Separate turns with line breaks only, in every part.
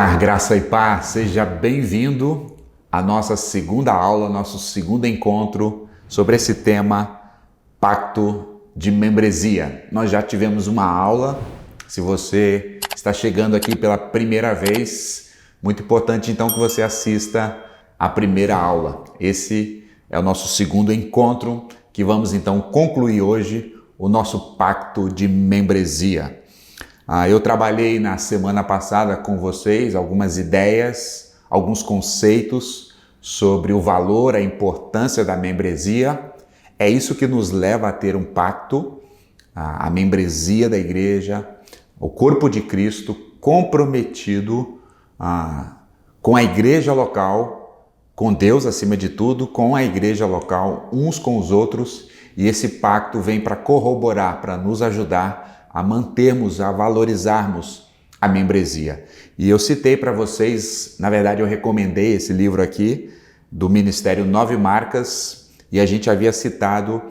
Olá, graça e paz, seja bem-vindo à nossa segunda aula, nosso segundo encontro sobre esse tema, Pacto de Membresia. Nós já tivemos uma aula, se você está chegando aqui pela primeira vez, muito importante então que você assista a primeira aula. Esse é o nosso segundo encontro, que vamos então concluir hoje o nosso Pacto de Membresia. Eu trabalhei na semana passada com vocês algumas ideias, alguns conceitos sobre o valor, a importância da membresia. É isso que nos leva a ter um pacto, a membresia da igreja, o corpo de Cristo comprometido com a igreja local, com Deus acima de tudo, com a igreja local, uns com os outros, e esse pacto vem para corroborar, para nos ajudar a mantermos, a valorizarmos a membresia. E eu citei para vocês, na verdade eu recomendei esse livro aqui, do Ministério 9 Marcas, e a gente havia citado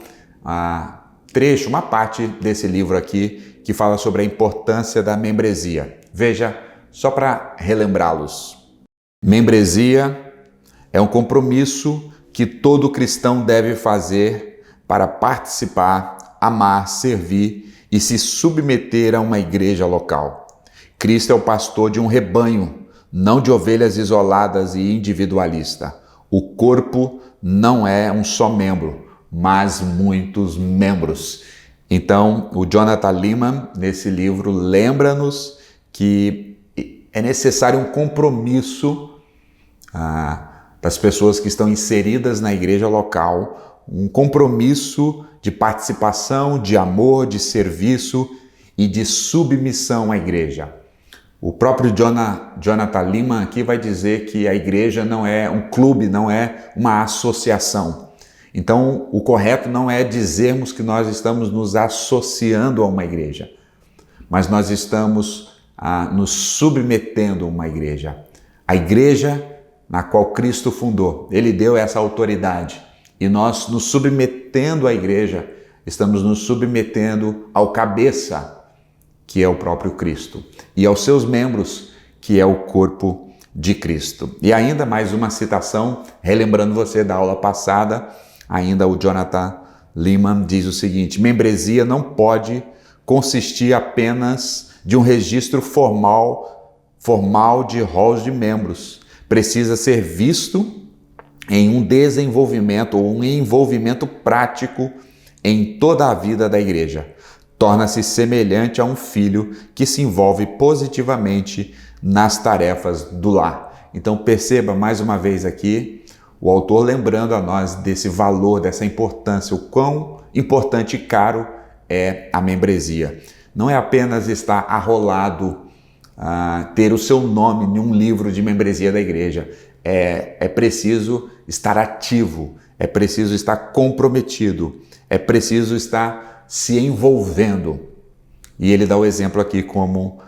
trecho, uma parte desse livro aqui, que fala sobre a importância da membresia. Veja, só para relembrá-los. Membresia é um compromisso que todo cristão deve fazer para participar, amar, servir e se submeter a uma igreja local. Cristo é o pastor de um rebanho, não de ovelhas isoladas e individualista. O corpo não é um só membro, mas muitos membros. Então, o Jonathan Leeman, nesse livro, lembra-nos que é necessário um compromisso das pessoas que estão inseridas na igreja local, um compromisso de participação, de amor, de serviço e de submissão à igreja. O próprio Jonathan Leeman aqui vai dizer que a igreja não é um clube, não é uma associação. Então, o correto não é dizermos que nós estamos nos associando a uma igreja, mas nós estamos nos submetendo a uma igreja. A igreja na qual Cristo fundou, Ele deu essa autoridade. E nós, nos submetendo à igreja, estamos nos submetendo ao cabeça, que é o próprio Cristo, e aos seus membros, que é o corpo de Cristo. E ainda mais uma citação, relembrando você da aula passada, ainda o Jonathan Leeman diz o seguinte: membresia não pode consistir apenas de um registro formal de rols de membros. Precisa ser visto em um desenvolvimento ou um envolvimento prático em toda a vida da igreja. Torna-se semelhante a um filho que se envolve positivamente nas tarefas do lar. Então perceba mais uma vez aqui o autor lembrando a nós desse valor, dessa importância, o quão importante e caro é a membresia. Não é apenas estar arrolado, ter o seu nome em um livro de membresia da igreja. É preciso estar ativo, é preciso estar comprometido, é preciso estar se envolvendo. E ele dá o exemplo aqui como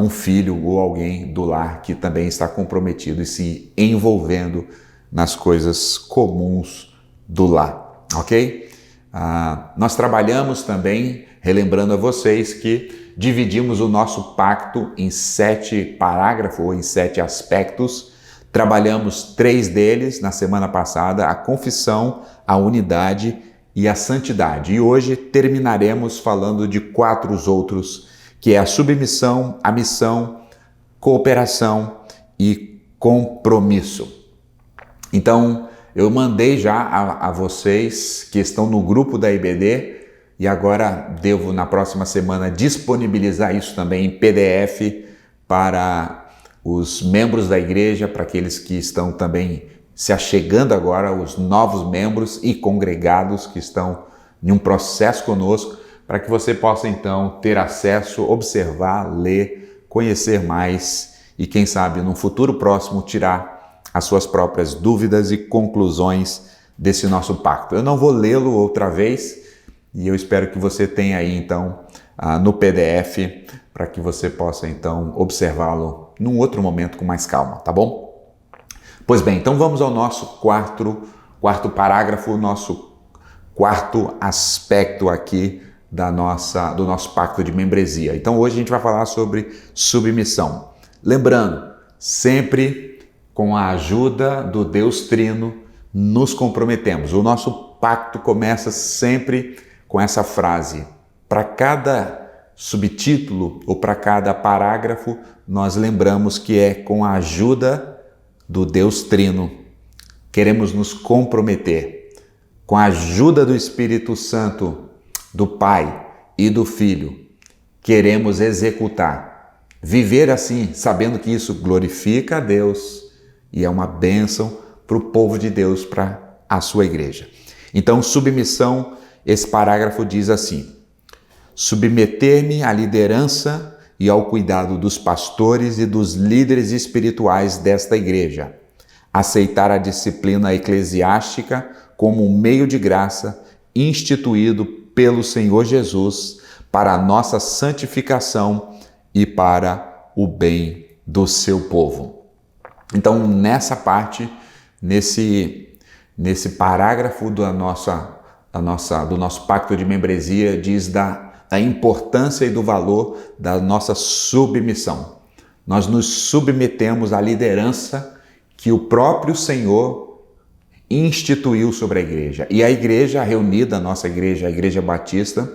um filho ou alguém do lar que também está comprometido e se envolvendo nas coisas comuns do lar, ok? Nós trabalhamos também, relembrando a vocês que dividimos o nosso pacto em 7 parágrafos ou em 7 aspectos. Trabalhamos 3 deles na semana passada: a confissão, a unidade e a santidade. E hoje terminaremos falando de 4 outros, que é a submissão, a missão, cooperação e compromisso. Então, eu mandei já a vocês que estão no grupo da IBD, e agora devo na próxima semana disponibilizar isso também em PDF para os membros da igreja, para aqueles que estão também se achegando agora, os novos membros e congregados que estão em um processo conosco, para que você possa então ter acesso, observar, ler, conhecer mais e quem sabe no futuro próximo tirar as suas próprias dúvidas e conclusões desse nosso pacto. Eu não vou lê-lo outra vez e eu espero que você tenha aí então no PDF para que você possa então observá-lo num outro momento com mais calma, tá bom? Pois bem, então vamos ao nosso quarto parágrafo, nosso quarto aspecto aqui do nosso pacto de membresia. Então hoje a gente vai falar sobre submissão. Lembrando, sempre com a ajuda do Deus Trino, nos comprometemos. O nosso pacto começa sempre com essa frase. Para cada subtítulo ou para cada parágrafo, nós lembramos que é com a ajuda do Deus Trino. Queremos nos comprometer com a ajuda do Espírito Santo, do Pai e do Filho. Queremos executar, viver assim, sabendo que isso glorifica a Deus e é uma bênção para o povo de Deus, para a sua igreja. Então, submissão, esse parágrafo diz assim: submeter-me à liderança e ao cuidado dos pastores e dos líderes espirituais desta igreja, aceitar a disciplina eclesiástica como um meio de graça instituído pelo Senhor Jesus para a nossa santificação e para o bem do seu povo. Então, nessa parte, nesse parágrafo do nosso pacto de membresia, diz da importância e do valor da nossa submissão. Nós nos submetemos à liderança que o próprio Senhor instituiu sobre a igreja. E a igreja reunida, a nossa igreja, a Igreja Batista,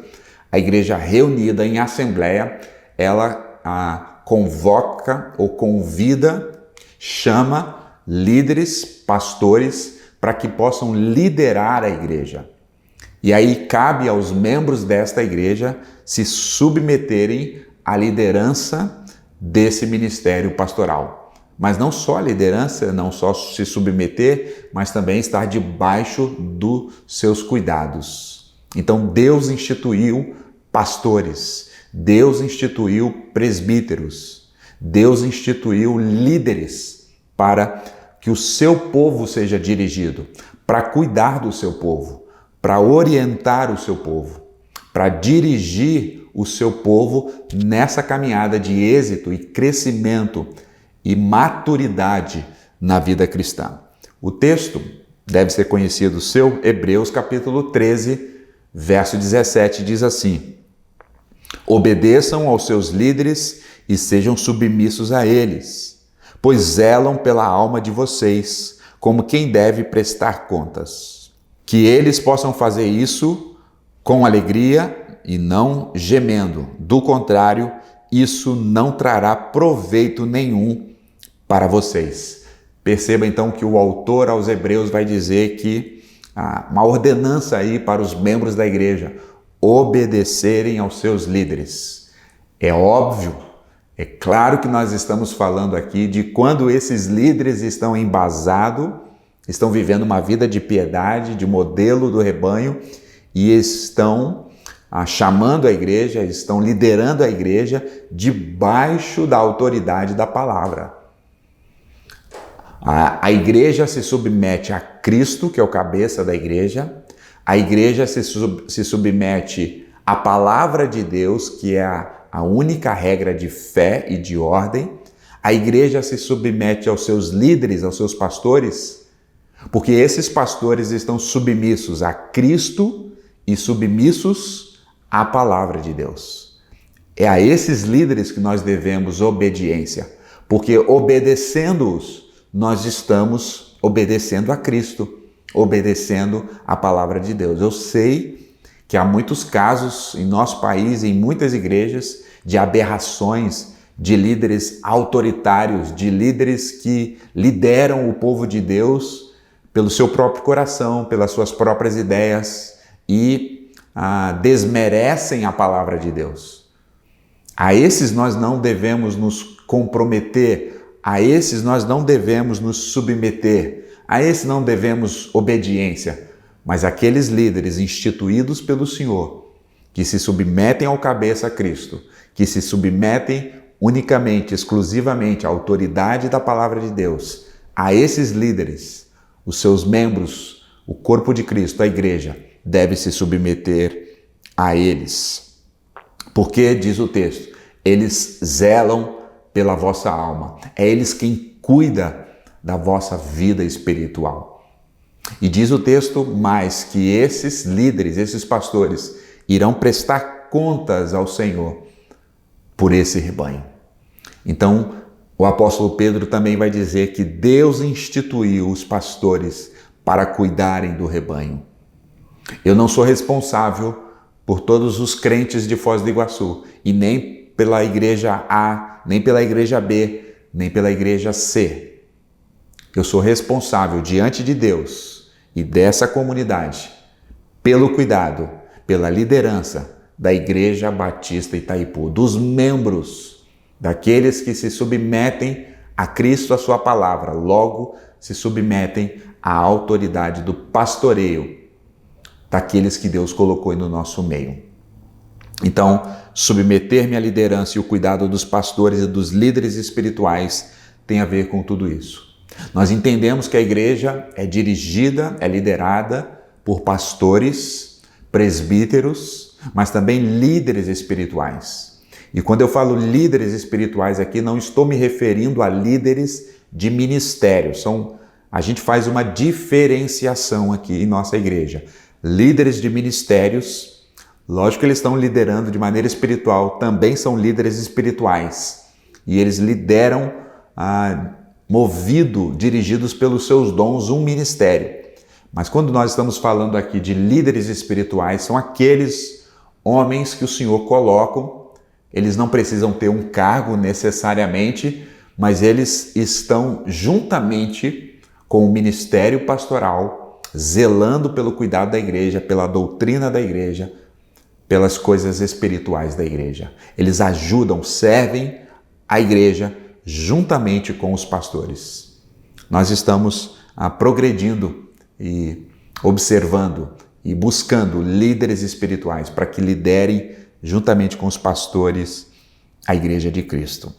a igreja reunida em assembleia, ela convoca ou convida, chama líderes, pastores, para que possam liderar a igreja. E aí cabe aos membros desta igreja se submeterem à liderança desse ministério pastoral. Mas não só a liderança, não só se submeter, mas também estar debaixo dos seus cuidados. Então Deus instituiu pastores, Deus instituiu presbíteros, Deus instituiu líderes para que o seu povo seja dirigido, para cuidar do seu povo, para orientar o seu povo, para dirigir o seu povo nessa caminhada de êxito e crescimento e maturidade na vida cristã. O texto deve ser conhecido seu, Hebreus capítulo 13, verso 17, diz assim: obedeçam aos seus líderes e sejam submissos a eles, pois zelam pela alma de vocês, como quem deve prestar contas. Que eles possam fazer isso com alegria e não gemendo. Do contrário, isso não trará proveito nenhum para vocês. Perceba então que o autor aos Hebreus vai dizer que uma ordenança aí para os membros da igreja obedecerem aos seus líderes. É óbvio, é claro que nós estamos falando aqui de quando esses líderes estão embasados, estão vivendo uma vida de piedade, de modelo do rebanho e estão chamando a igreja, estão liderando a igreja debaixo da autoridade da palavra. A igreja se submete a Cristo, que é o cabeça da igreja. A igreja se submete à palavra de Deus, que é a única regra de fé e de ordem. A igreja se submete aos seus líderes, aos seus pastores, porque esses pastores estão submissos a Cristo e submissos à palavra de Deus. É a esses líderes que nós devemos obediência, porque obedecendo-os, nós estamos obedecendo a Cristo, obedecendo a palavra de Deus. Eu sei que há muitos casos em nosso país, em muitas igrejas, de aberrações, de líderes autoritários, de líderes que lideram o povo de Deus pelo seu próprio coração, pelas suas próprias ideias e desmerecem a palavra de Deus. A esses nós não devemos nos comprometer, a esses nós não devemos nos submeter, a esses não devemos obediência, mas aqueles líderes instituídos pelo Senhor, que se submetem ao cabeça a Cristo, que se submetem unicamente, exclusivamente à autoridade da palavra de Deus, a esses líderes, os seus membros, o corpo de Cristo, a igreja, deve se submeter a eles. Porque, diz o texto, eles zelam pela vossa alma. É eles quem cuida da vossa vida espiritual. E diz o texto mais que esses líderes, esses pastores, irão prestar contas ao Senhor por esse rebanho. Então, o apóstolo Pedro também vai dizer que Deus instituiu os pastores para cuidarem do rebanho. Eu não sou responsável por todos os crentes de Foz do Iguaçu, e nem pela igreja A, nem pela igreja B, nem pela igreja C. Eu sou responsável diante de Deus e dessa comunidade pelo cuidado, pela liderança da Igreja Batista Itaipu, dos membros, daqueles que se submetem a Cristo, a sua palavra, logo se submetem à autoridade do pastoreio daqueles que Deus colocou no nosso meio. Então, submeter-me à liderança e o cuidado dos pastores e dos líderes espirituais tem a ver com tudo isso. Nós entendemos que a igreja é dirigida, é liderada por pastores, presbíteros, mas também líderes espirituais. E quando eu falo líderes espirituais aqui, não estou me referindo a líderes de ministério. A gente faz uma diferenciação aqui em nossa igreja. Líderes de ministérios, lógico que eles estão liderando de maneira espiritual, também são líderes espirituais. E eles lideram, dirigidos pelos seus dons, um ministério. Mas quando nós estamos falando aqui de líderes espirituais, são aqueles homens que o Senhor coloca. Eles não precisam ter um cargo necessariamente, mas eles estão juntamente com o ministério pastoral, zelando pelo cuidado da igreja, pela doutrina da igreja, pelas coisas espirituais da igreja. Eles ajudam, servem a igreja juntamente com os pastores. Nós estamos progredindo e observando e buscando líderes espirituais para que liderem juntamente com os pastores a igreja de Cristo.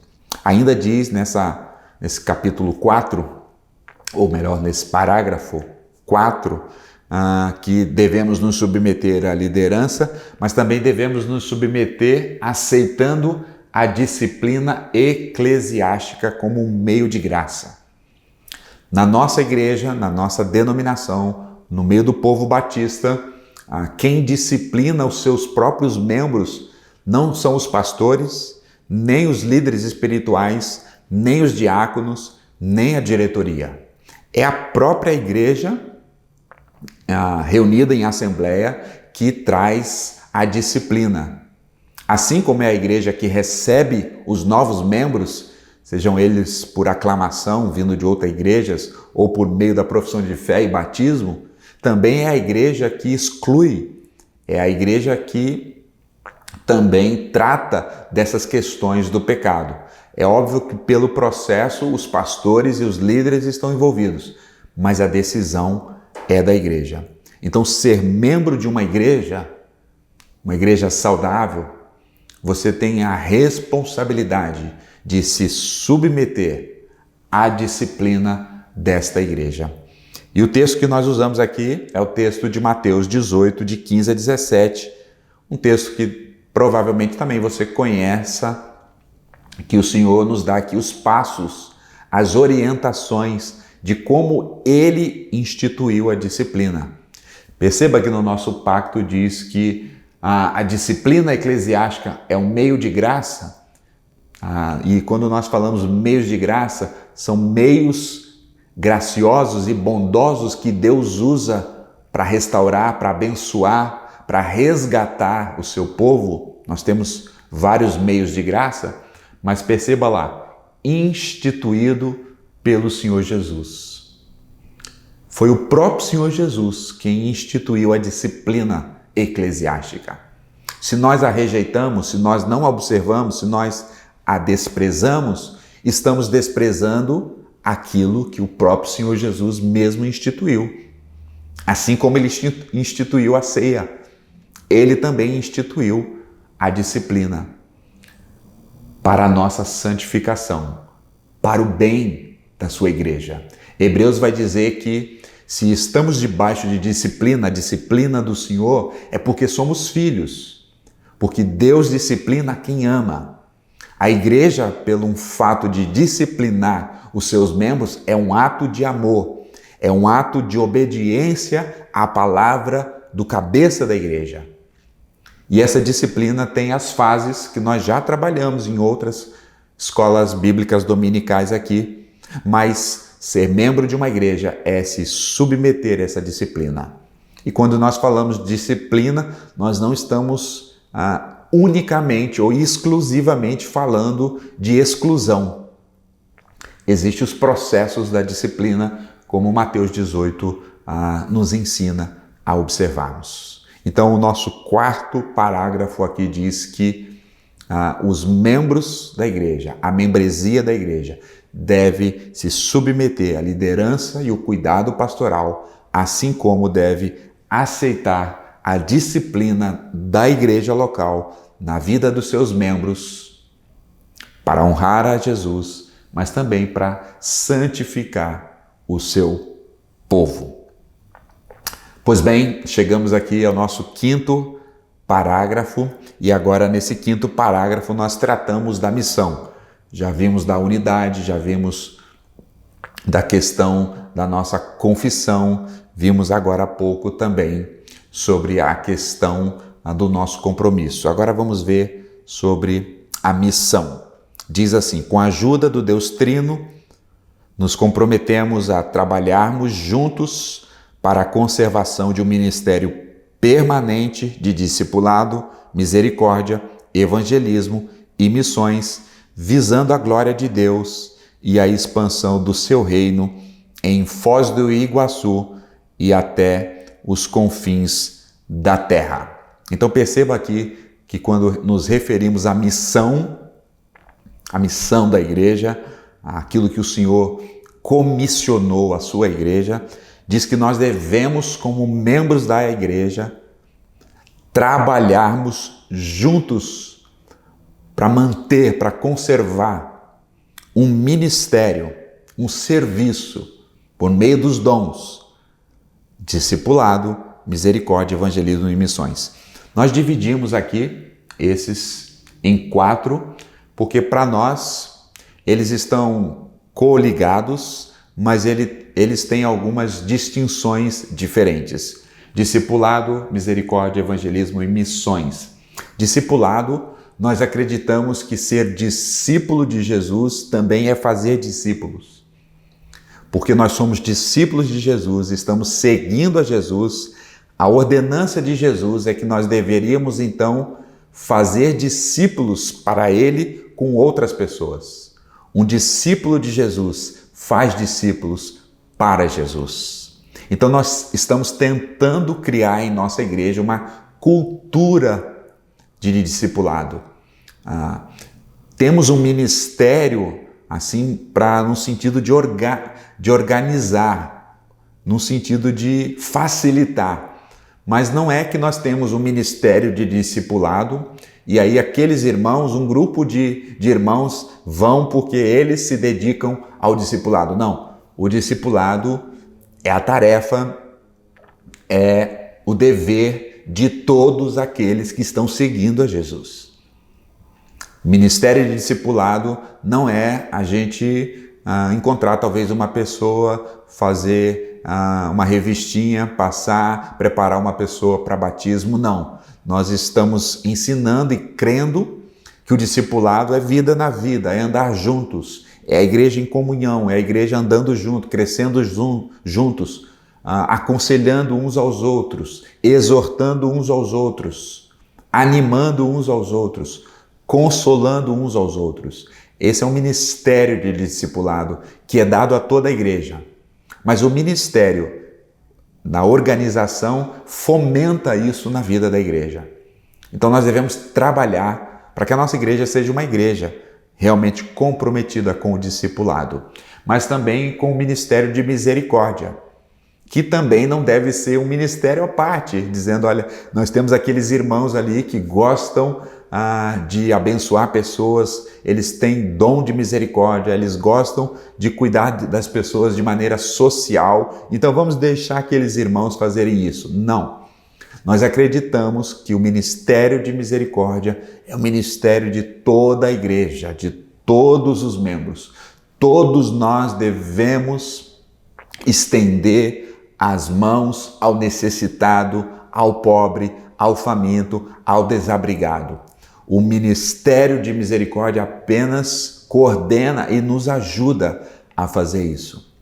Ainda diz nesse capítulo 4, ou melhor, nesse parágrafo 4, que devemos nos submeter à liderança, mas também devemos nos submeter aceitando a disciplina eclesiástica como um meio de graça. Na nossa igreja, na nossa denominação, no meio do povo batista, quem disciplina os seus próprios membros não são os pastores, nem os líderes espirituais, nem os diáconos, nem a diretoria. É a própria igreja reunida em assembleia que traz a disciplina. Assim como é a igreja que recebe os novos membros, sejam eles por aclamação, vindo de outras igrejas, ou por meio da profissão de fé e batismo, também é a igreja que exclui, é a igreja que também trata dessas questões do pecado. É óbvio que pelo processo os pastores e os líderes estão envolvidos, mas a decisão é da igreja. Então, ser membro de uma igreja saudável, você tem a responsabilidade de se submeter à disciplina desta igreja. E o texto que nós usamos aqui é o texto de Mateus 18, de 15 a 17, um texto que provavelmente também você conheça, que o Senhor nos dá aqui os passos, as orientações de como Ele instituiu a disciplina. Perceba que no nosso pacto diz que a disciplina eclesiástica é um meio de graça, e quando nós falamos meios de graça, são meios graciosos e bondosos que Deus usa para restaurar, para abençoar, para resgatar o seu povo. Nós temos vários meios de graça, mas perceba lá, instituído pelo Senhor Jesus. Foi o próprio Senhor Jesus quem instituiu a disciplina eclesiástica. Se nós a rejeitamos, se nós não a observamos, se nós a desprezamos, estamos desprezando aquilo que o próprio Senhor Jesus mesmo instituiu. Assim como ele instituiu a ceia, ele também instituiu a disciplina para a nossa santificação, para o bem da sua igreja. Hebreus vai dizer que se estamos debaixo de disciplina, a disciplina do Senhor, é porque somos filhos, porque Deus disciplina quem ama. A igreja, pelo um fato de disciplinar os seus membros, é um ato de amor, é um ato de obediência à palavra do cabeça da igreja. E essa disciplina tem as fases que nós já trabalhamos em outras escolas bíblicas dominicais aqui, mas ser membro de uma igreja é se submeter a essa disciplina. E quando nós falamos de disciplina, nós não estamos unicamente ou exclusivamente falando de exclusão. Existem os processos da disciplina, como Mateus 18 nos ensina a observarmos. Então, o nosso quarto parágrafo aqui diz que os membros da igreja, a membresia da igreja, deve se submeter à liderança e o cuidado pastoral, assim como deve aceitar a disciplina da igreja local na vida dos seus membros para honrar a Jesus, mas também para santificar o seu povo. Pois bem, chegamos aqui ao nosso quinto parágrafo e agora nesse quinto parágrafo nós tratamos da missão. Já vimos da unidade, já vimos da questão da nossa confissão, vimos agora há pouco também sobre a questão do nosso compromisso. Agora vamos ver sobre a missão. Diz assim: com a ajuda do Deus Trino, nos comprometemos a trabalharmos juntos para a conservação de um ministério permanente de discipulado, misericórdia, evangelismo e missões, visando a glória de Deus e a expansão do seu reino em Foz do Iguaçu e até os confins da terra. Então perceba aqui que quando nos referimos à missão, a missão da igreja, aquilo que o Senhor comissionou à sua igreja, diz que nós devemos, como membros da igreja, trabalharmos juntos para manter, para conservar um ministério, um serviço, por meio dos dons, discipulado, misericórdia, evangelismo e missões. Nós dividimos aqui esses em 4, porque para nós eles estão coligados, mas eles têm algumas distinções diferentes. Discipulado, misericórdia, evangelismo e missões. Discipulado, nós acreditamos que ser discípulo de Jesus também é fazer discípulos. Porque nós somos discípulos de Jesus, estamos seguindo a Jesus, a ordenança de Jesus é que nós deveríamos então fazer discípulos para Ele com outras pessoas. Um discípulo de Jesus faz discípulos para Jesus. Então nós estamos tentando criar em nossa igreja uma cultura de discipulado. Temos um ministério assim no sentido de organizar, no sentido de facilitar. Mas não é que nós temos um ministério de discipulado e aí aqueles irmãos, um grupo de irmãos vão porque eles se dedicam ao discipulado. Não, o discipulado é a tarefa, é o dever de todos aqueles que estão seguindo a Jesus. Ministério de discipulado não é a gente encontrar talvez uma pessoa, fazer uma revistinha, preparar uma pessoa para batismo, não. Nós estamos ensinando e crendo que o discipulado é vida na vida, é andar juntos, é a igreja em comunhão, é a igreja andando junto, crescendo juntos, aconselhando uns aos outros, exortando uns aos outros, animando uns aos outros, consolando uns aos outros. Esse é um ministério de discipulado que é dado a toda a igreja. Mas o ministério, na organização, fomenta isso na vida da igreja. Então nós devemos trabalhar para que a nossa igreja seja uma igreja realmente comprometida com o discipulado, mas também com o ministério de misericórdia, que também não deve ser um ministério à parte, dizendo, olha, nós temos aqueles irmãos ali que gostam de abençoar pessoas, eles têm dom de misericórdia, eles gostam de cuidar das pessoas de maneira social, então vamos deixar aqueles irmãos fazerem isso. Não. Nós acreditamos que o ministério de misericórdia é o ministério de toda a igreja, de todos os membros. Todos nós devemos estender as mãos ao necessitado, ao pobre, ao faminto, ao desabrigado. O ministério de misericórdia apenas coordena e nos ajuda a fazer isso.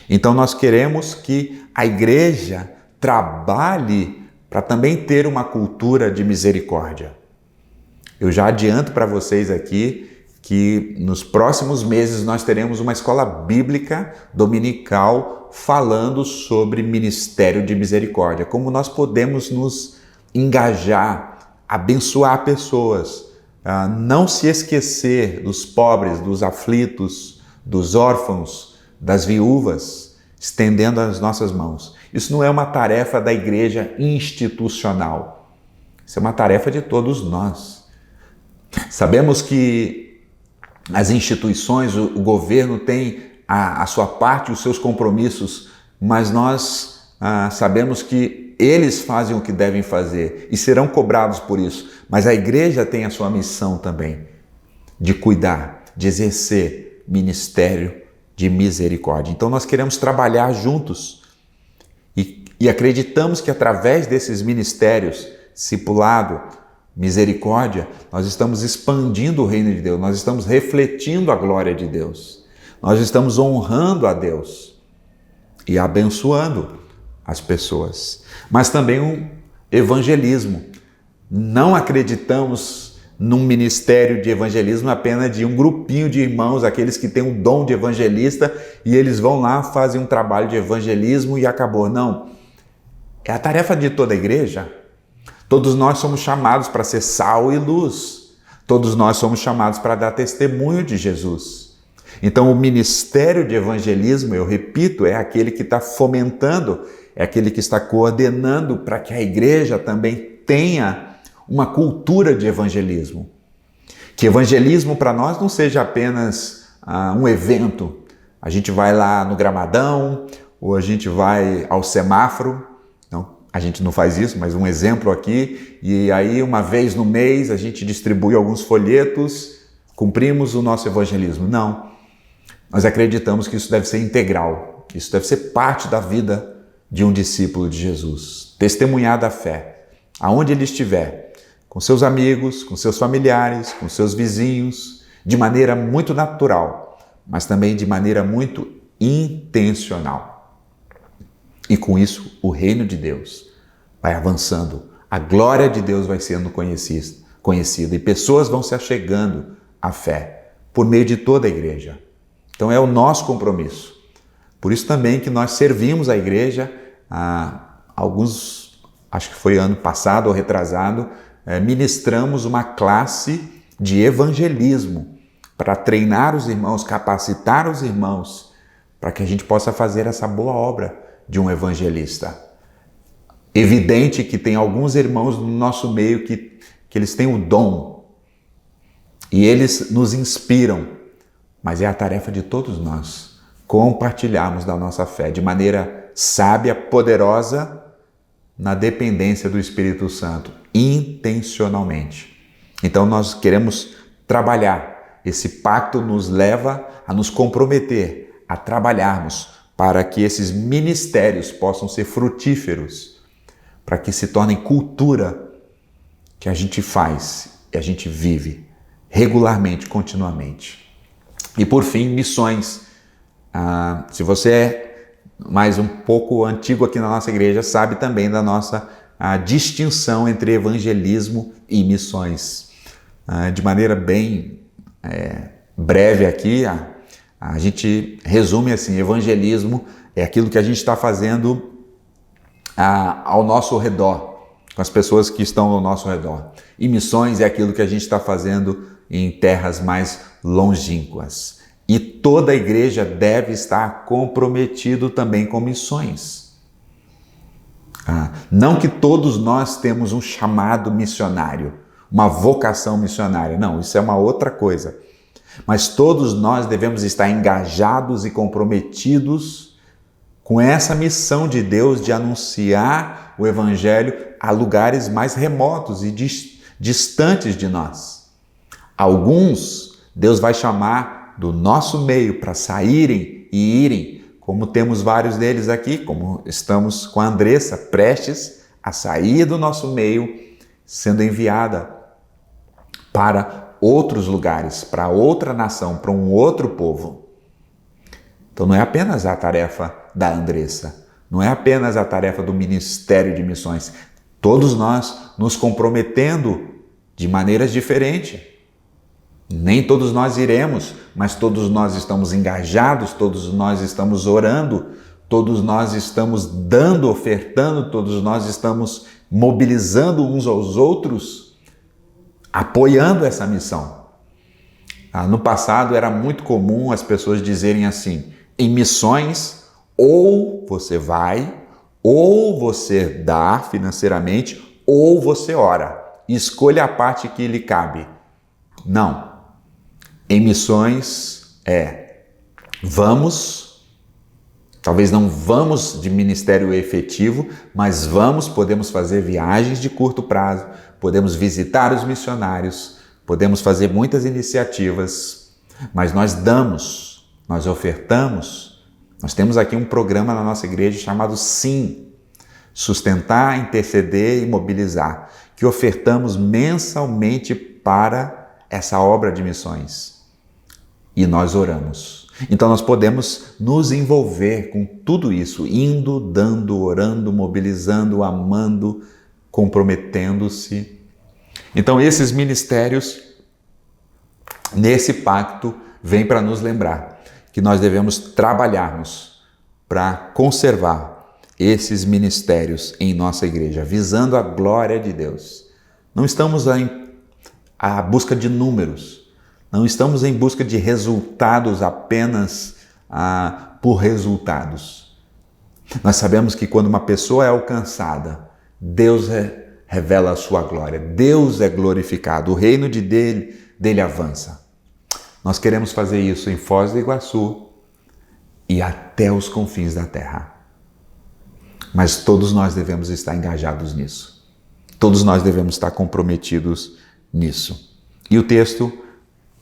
Então nós queremos que a igreja trabalhe para também ter uma cultura de misericórdia. Eu já adianto para vocês aqui que nos próximos meses nós teremos uma escola bíblica dominical falando sobre ministério de misericórdia, como nós podemos nos engajar, abençoar pessoas, não se esquecer dos pobres, dos aflitos, dos órfãos, das viúvas, estendendo as nossas mãos. Isso não é uma tarefa da igreja institucional, isso é uma tarefa de todos nós. Sabemos que as instituições, o governo tem a sua parte, os seus compromissos, mas nós sabemos que eles fazem o que devem fazer e serão cobrados por isso. Mas a igreja tem a sua missão também de cuidar, de exercer ministério de misericórdia. Então nós queremos trabalhar juntos e acreditamos que através desses ministérios, discipulado, misericórdia, nós estamos expandindo o reino de Deus, nós estamos refletindo a glória de Deus, nós estamos honrando a Deus e abençoando as pessoas. Mas também um evangelismo. Não acreditamos num ministério de evangelismo apenas de um grupinho de irmãos, aqueles que têm o dom de evangelista e eles vão lá, fazem um trabalho de evangelismo e acabou. Não. É a tarefa de toda a igreja. Todos nós somos chamados para ser sal e luz. Todos nós somos chamados para dar testemunho de Jesus. Então o ministério de evangelismo, eu repito, é aquele que está fomentando, é aquele que está coordenando para que a igreja também tenha uma cultura de evangelismo. Que evangelismo para nós não seja apenas um evento. A gente vai lá no Gramadão, ou a gente vai ao semáforo. Não, a gente não faz isso, mas um exemplo aqui. E aí uma vez no mês a gente distribui alguns folhetos, cumprimos o nosso evangelismo. Não. Nós acreditamos que isso deve ser integral. Isso deve ser parte da vida de um discípulo de Jesus. Testemunhar da fé, aonde ele estiver, com seus amigos, com seus familiares, com seus vizinhos, de maneira muito natural, mas também de maneira muito intencional. E com isso, o reino de Deus vai avançando, a glória de Deus vai sendo conhecida e pessoas vão se achegando à fé por meio de toda a igreja. Então é o nosso compromisso. Por isso também que nós servimos a igreja, acho que foi ano passado ou retrasado, ministramos uma classe de evangelismo para treinar os irmãos, capacitar os irmãos, para que a gente possa fazer essa boa obra de um evangelista. Evidente que tem alguns irmãos no nosso meio que eles têm o dom e eles nos inspiram, mas é a tarefa de todos nós compartilharmos da nossa fé de maneira sábia, poderosa, na dependência do Espírito Santo, intencionalmente. Então nós queremos trabalhar. Esse pacto nos leva a nos comprometer, a trabalharmos para que esses ministérios possam ser frutíferos, para que se tornem cultura que a gente faz e a gente vive regularmente, continuamente. E por fim, missões. Se você é mais um pouco antigo aqui na nossa igreja, sabe também da nossa distinção entre evangelismo e missões. De maneira bem breve aqui, a gente resume assim: evangelismo é aquilo que a gente está fazendo ao nosso redor, com as pessoas que estão ao nosso redor. E missões é aquilo que a gente está fazendo em terras mais longínquas. E toda a igreja deve estar comprometido também com missões. Não que todos nós temos um chamado missionário, uma vocação missionária. Não, isso é uma outra coisa. Mas todos nós devemos estar engajados e comprometidos com essa missão de Deus de anunciar o Evangelho a lugares mais remotos e distantes de nós. Alguns Deus vai chamar do nosso meio para saírem e irem, como temos vários deles aqui, como estamos com a Andressa, prestes a sair do nosso meio, sendo enviada para outros lugares, para outra nação, para um outro povo. Então não é apenas a tarefa da Andressa, não é apenas a tarefa do Ministério de Missões. Todos nós nos comprometendo de maneiras diferentes. Nem todos nós iremos, mas todos nós estamos engajados, todos nós estamos orando, todos nós estamos dando, ofertando, todos nós estamos mobilizando uns aos outros, apoiando essa missão. No passado era muito comum as pessoas dizerem assim: em missões, ou você vai, ou você dá financeiramente, ou você ora. Escolha a parte que lhe cabe. Não. Em missões vamos, talvez não vamos de ministério efetivo, mas podemos fazer viagens de curto prazo, podemos visitar os missionários, podemos fazer muitas iniciativas, mas nós damos, nós ofertamos. Nós temos aqui um programa na nossa igreja chamado SIM, Sustentar, Interceder e Mobilizar, que ofertamos mensalmente para essa obra de missões. E nós oramos. Então nós podemos nos envolver com tudo isso, indo, dando, orando, mobilizando, amando, comprometendo-se. Então esses ministérios, nesse pacto, vêm para nos lembrar que nós devemos trabalharmos para conservar esses ministérios em nossa igreja, visando a glória de Deus. Não estamos à busca de números, não estamos em busca de resultados apenas por resultados. Nós sabemos que quando uma pessoa é alcançada, Deus revela a sua glória, Deus é glorificado, o reino dele avança. Nós queremos fazer isso em Foz do Iguaçu e até os confins da terra. Mas todos nós devemos estar engajados nisso. Todos nós devemos estar comprometidos nisso. E o texto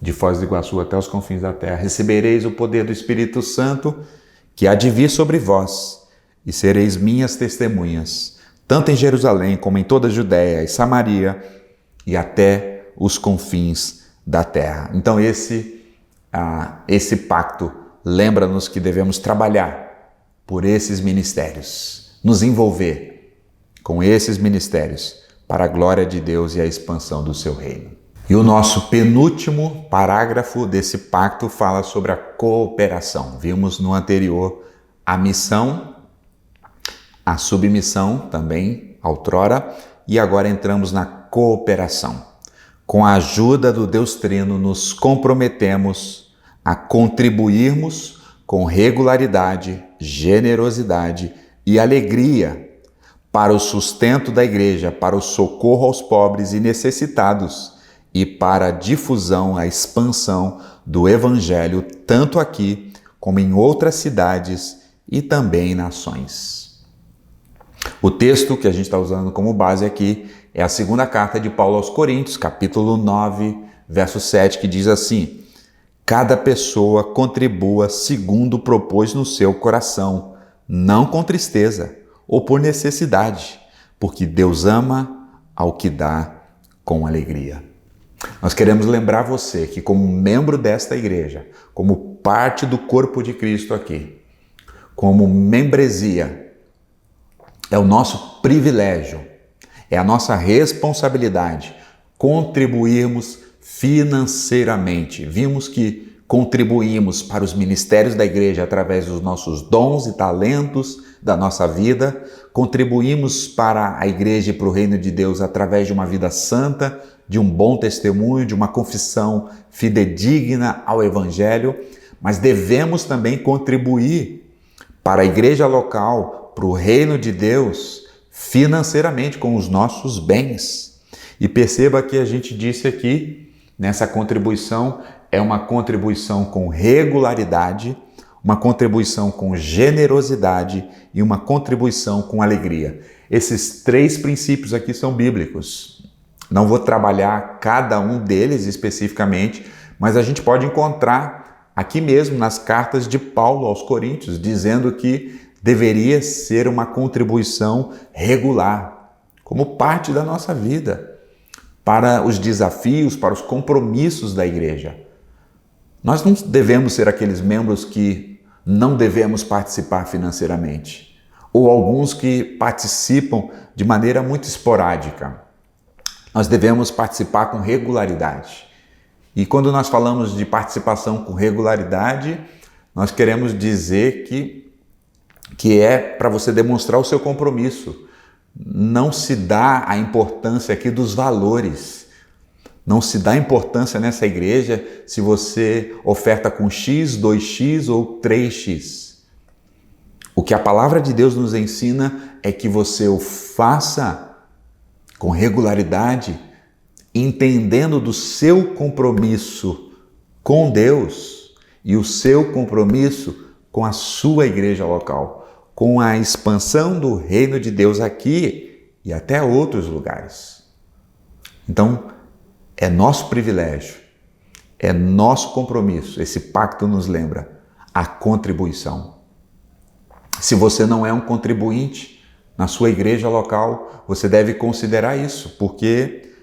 de Foz do Iguaçu até os confins da terra: recebereis o poder do Espírito Santo que há de vir sobre vós e sereis minhas testemunhas, tanto em Jerusalém como em toda a Judéia e Samaria e até os confins da terra. Então esse pacto lembra-nos que devemos trabalhar por esses ministérios, nos envolver com esses ministérios para a glória de Deus e a expansão do seu reino. E o nosso penúltimo parágrafo desse pacto fala sobre a cooperação. Vimos no anterior a missão, a submissão também, outrora, e agora entramos na cooperação. Com a ajuda do Deus Trino, nos comprometemos a contribuirmos com regularidade, generosidade e alegria para o sustento da igreja, para o socorro aos pobres e necessitados e para a difusão, a expansão do Evangelho, tanto aqui como em outras cidades e também em nações. O texto que a gente está usando como base aqui é a segunda carta de Paulo aos Coríntios, capítulo 9, verso 7, que diz assim: cada pessoa contribua segundo propôs no seu coração, não com tristeza ou por necessidade, porque Deus ama ao que dá com alegria. Nós queremos lembrar você que, como membro desta igreja, como parte do corpo de Cristo aqui, como membresia, é o nosso privilégio, é a nossa responsabilidade contribuirmos financeiramente. Vimos que contribuímos para os ministérios da igreja através dos nossos dons e talentos da nossa vida, contribuímos para a igreja e para o reino de Deus através de uma vida santa, de um bom testemunho, de uma confissão fidedigna ao Evangelho, mas devemos também contribuir para a igreja local, para o reino de Deus, financeiramente, com os nossos bens. E perceba que a gente disse aqui, nessa contribuição, é uma contribuição com regularidade, uma contribuição com generosidade e uma contribuição com alegria. Esses três princípios aqui são bíblicos. Não vou trabalhar cada um deles especificamente, mas a gente pode encontrar aqui mesmo nas cartas de Paulo aos Coríntios, dizendo que deveria ser uma contribuição regular, como parte da nossa vida, para os desafios, para os compromissos da igreja. Nós não devemos ser aqueles membros que não devemos participar financeiramente, ou alguns que participam de maneira muito esporádica. Nós devemos participar com regularidade. E quando nós falamos de participação com regularidade, nós queremos dizer que é para você demonstrar o seu compromisso. Não se dá a importância aqui dos valores. Não se dá importância nessa igreja se você oferta com X, 2X ou 3X. O que a palavra de Deus nos ensina é que você o faça com regularidade, entendendo do seu compromisso com Deus e o seu compromisso com a sua igreja local, com a expansão do reino de Deus aqui e até outros lugares. Então, é nosso privilégio, é nosso compromisso. Esse pacto nos lembra a contribuição. Se você não é um contribuinte na sua igreja local, você deve considerar isso, porque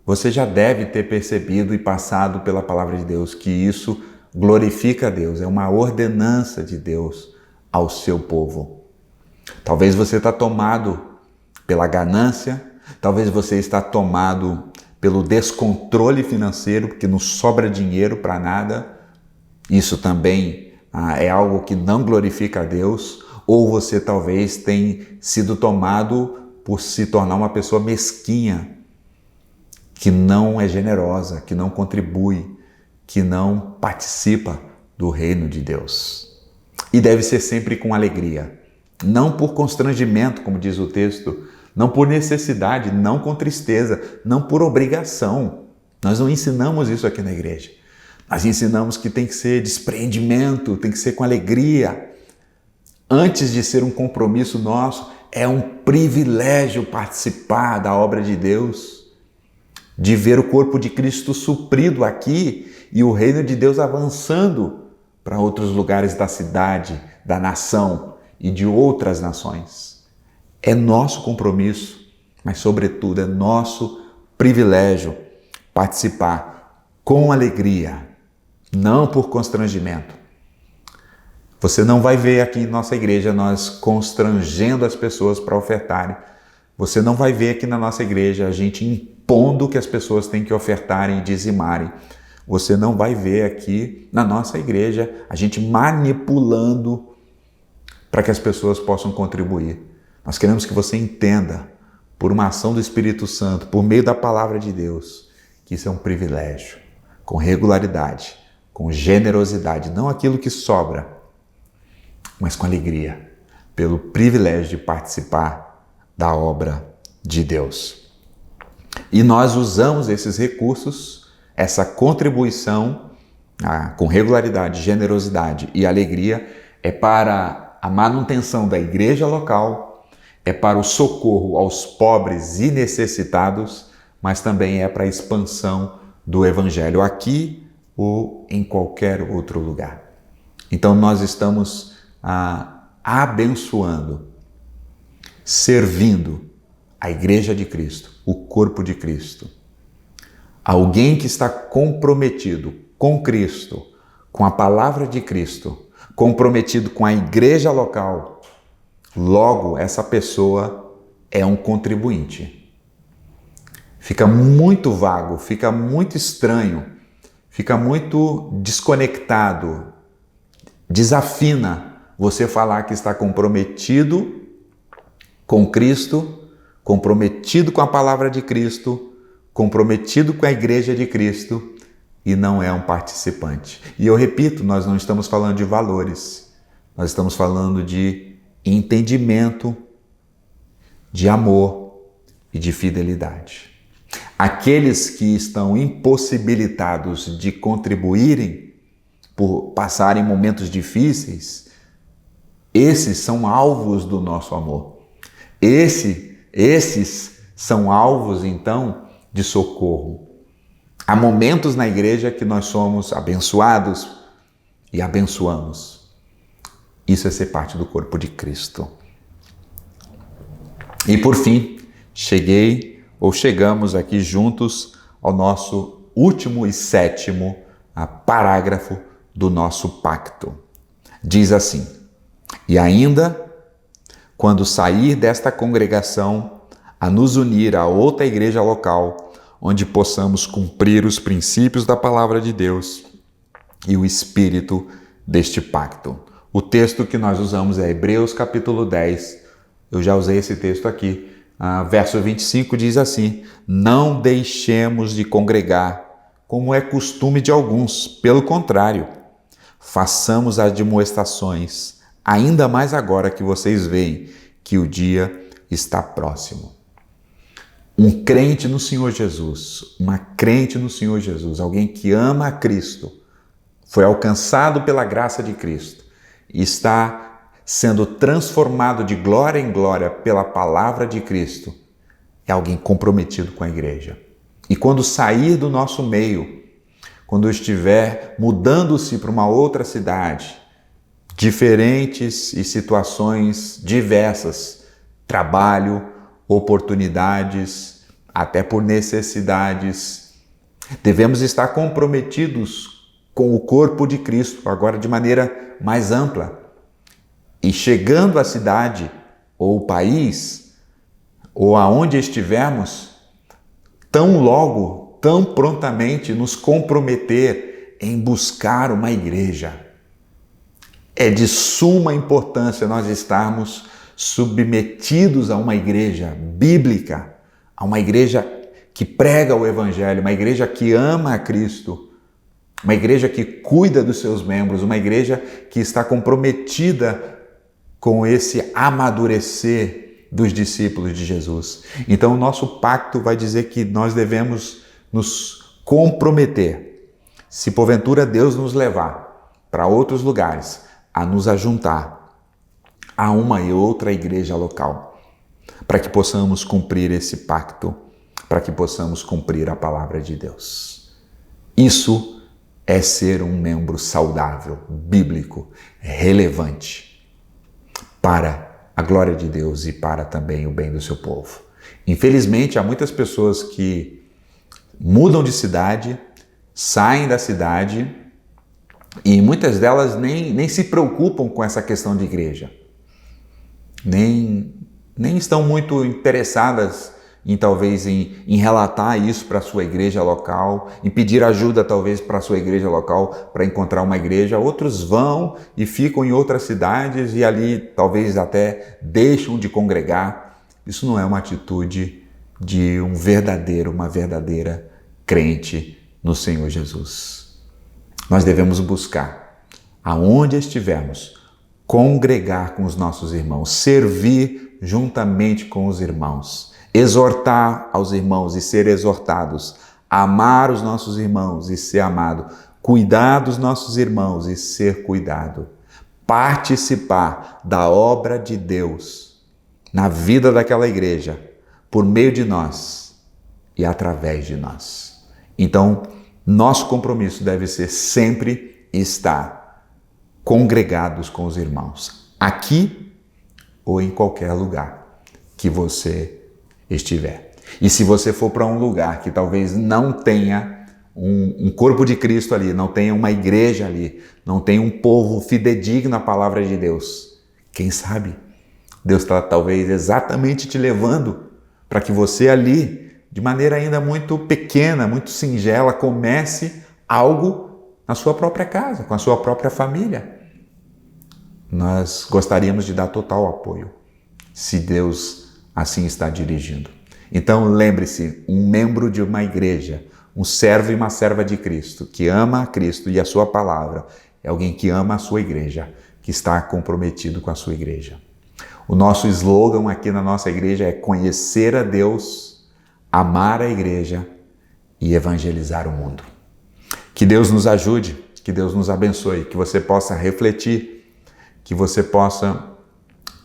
você já deve ter percebido e passado pela palavra de Deus que isso glorifica a Deus, é uma ordenança de Deus ao seu povo. Talvez você está tomado pela ganância, talvez você está tomado pelo descontrole financeiro, porque não sobra dinheiro para nada. Isso também é algo que não glorifica a Deus. Ou você talvez tenha sido tomado por se tornar uma pessoa mesquinha, que não é generosa, que não contribui, que não participa do reino de Deus. E deve ser sempre com alegria, não por constrangimento, como diz o texto, não por necessidade, não com tristeza, não por obrigação. Nós não ensinamos isso aqui na igreja. Nós ensinamos que tem que ser despreendimento, tem que ser com alegria. Antes de ser um compromisso nosso, é um privilégio participar da obra de Deus, de ver o corpo de Cristo suprido aqui e o reino de Deus avançando para outros lugares da cidade, da nação e de outras nações. É nosso compromisso, mas sobretudo é nosso privilégio participar com alegria, não por constrangimento. Você não vai ver aqui em nossa igreja nós constrangendo as pessoas para ofertarem. Você não vai ver aqui na nossa igreja a gente impondo que as pessoas têm que ofertarem e dizimarem. Você não vai ver aqui na nossa igreja a gente manipulando para que as pessoas possam contribuir. Nós queremos que você entenda, por uma ação do Espírito Santo, por meio da palavra de Deus, que isso é um privilégio, com regularidade, com generosidade, não aquilo que sobra, mas com alegria, pelo privilégio de participar da obra de Deus. E nós usamos esses recursos, essa contribuição, com regularidade, generosidade e alegria, é para a manutenção da igreja local, é para o socorro aos pobres e necessitados, mas também é para a expansão do evangelho aqui ou em qualquer outro lugar. Então nós estamos abençoando, servindo a igreja de Cristo, o corpo de Cristo. Alguém que está comprometido com Cristo, com a palavra de Cristo, comprometido com a igreja local, logo essa pessoa é um contribuinte. Fica muito vago, fica muito estranho, fica muito desconectado, desafina você falar que está comprometido com Cristo, comprometido com a palavra de Cristo, comprometido com a igreja de Cristo e não é um participante. E eu repito, nós não estamos falando de valores, nós estamos falando de entendimento, de amor e de fidelidade. Aqueles que estão impossibilitados de contribuírem por passarem momentos difíceis, esses são alvos do nosso amor. Esses são alvos, então, de socorro. Há momentos na igreja que nós somos abençoados e abençoamos. Isso é ser parte do corpo de Cristo. E por fim, cheguei ou chegamos aqui juntos ao nosso último e sétimo parágrafo do nosso pacto. Diz assim: e ainda, quando sair desta congregação, a nos unir a outra igreja local, onde possamos cumprir os princípios da palavra de Deus e o espírito deste pacto. O texto que nós usamos é Hebreus capítulo 10. Eu já usei esse texto aqui. Verso 25 diz assim: não deixemos de congregar, como é costume de alguns. Pelo contrário, façamos admoestações, ainda mais agora que vocês veem que o dia está próximo. Um crente no Senhor Jesus, uma crente no Senhor Jesus, alguém que ama a Cristo, foi alcançado pela graça de Cristo e está sendo transformado de glória em glória pela palavra de Cristo, é alguém comprometido com a igreja. E quando sair do nosso meio, quando estiver mudando-se para uma outra cidade, diferentes e situações diversas, trabalho, oportunidades, até por necessidades, devemos estar comprometidos com o corpo de Cristo, agora de maneira mais ampla. E chegando à cidade, ou país, ou aonde estivermos, tão logo, tão prontamente nos comprometer em buscar uma igreja. É de suma importância nós estarmos submetidos a uma igreja bíblica, a uma igreja que prega o Evangelho, uma igreja que ama a Cristo, uma igreja que cuida dos seus membros, uma igreja que está comprometida com esse amadurecer dos discípulos de Jesus. Então, o nosso pacto vai dizer que nós devemos nos comprometer, se porventura Deus nos levar para outros lugares, a nos ajuntar a uma e outra igreja local, para que possamos cumprir esse pacto, para que possamos cumprir a palavra de Deus. Isso é ser um membro saudável, bíblico, relevante para a glória de Deus e para também o bem do seu povo. Infelizmente, há muitas pessoas que mudam de cidade, saem da cidade e muitas delas nem se preocupam com essa questão de igreja. Nem estão muito interessadas em relatar isso para a sua igreja local, em pedir ajuda talvez para a sua igreja local para encontrar uma igreja. Outros vão e ficam em outras cidades e ali talvez até deixam de congregar. Isso não é uma atitude de uma verdadeira crente no Senhor Jesus. Nós devemos buscar, aonde estivermos, congregar com os nossos irmãos, servir juntamente com os irmãos, exortar aos irmãos e ser exortados, amar os nossos irmãos e ser amado, cuidar dos nossos irmãos e ser cuidado, participar da obra de Deus na vida daquela igreja, por meio de nós e através de nós. Então, nosso compromisso deve ser sempre estar congregados com os irmãos, aqui ou em qualquer lugar que você estiver. E se você for para um lugar que talvez não tenha um corpo de Cristo ali, não tenha uma igreja ali, não tenha um povo fidedigno à palavra de Deus, quem sabe Deus está talvez exatamente te levando para que você ali, de maneira ainda muito pequena, muito singela, comece algo na sua própria casa, com a sua própria família. Nós gostaríamos de dar total apoio, se Deus assim está dirigindo. Então lembre-se, um membro de uma igreja, um servo e uma serva de Cristo, que ama a Cristo e a sua palavra, é alguém que ama a sua igreja, que está comprometido com a sua igreja. O nosso slogan aqui na nossa igreja é conhecer a Deus, amar a igreja e evangelizar o mundo. Que Deus nos ajude, que Deus nos abençoe, que você possa refletir, que você possa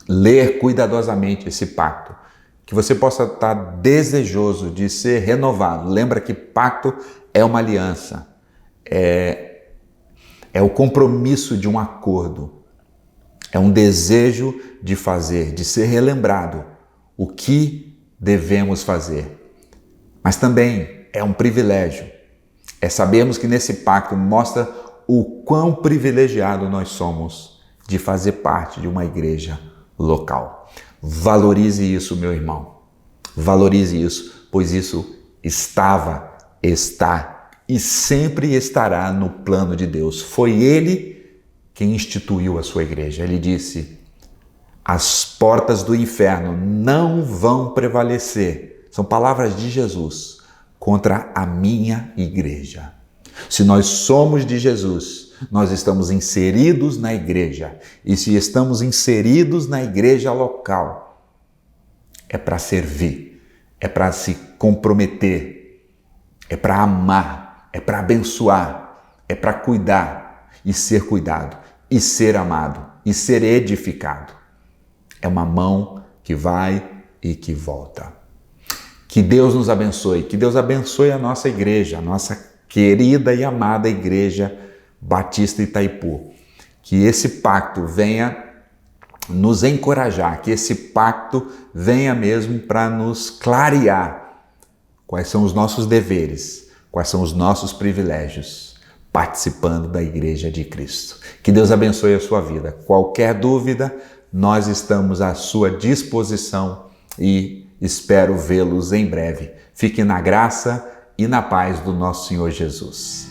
ler cuidadosamente esse pacto, que você possa estar desejoso de ser renovado. Lembra que pacto é uma aliança, é o compromisso de um acordo, é um desejo de fazer, de ser relembrado o que devemos fazer mas também é um privilégio. Sabermos que nesse pacto mostra o quão privilegiado nós somos de fazer parte de uma igreja local. Valorize isso, meu irmão. Valorize isso, pois isso estava, está e sempre estará no plano de Deus. Foi Ele quem instituiu a sua igreja. Ele disse: as portas do inferno não vão prevalecer. São palavras de Jesus contra a minha igreja. Se nós somos de Jesus, nós estamos inseridos na igreja. E se estamos inseridos na igreja local, é para servir, é para se comprometer, é para amar, é para abençoar, é para cuidar e ser cuidado, e ser amado, e ser edificado. É uma mão que vai e que volta. Que Deus nos abençoe, que Deus abençoe a nossa igreja, a nossa querida e amada Igreja Batista Itaipu. Que esse pacto venha nos encorajar, que esse pacto venha mesmo para nos clarear quais são os nossos deveres, quais são os nossos privilégios, participando da Igreja de Cristo. Que Deus abençoe a sua vida. Qualquer dúvida, nós estamos à sua disposição e espero vê-los em breve. Fique na graça e na paz do nosso Senhor Jesus.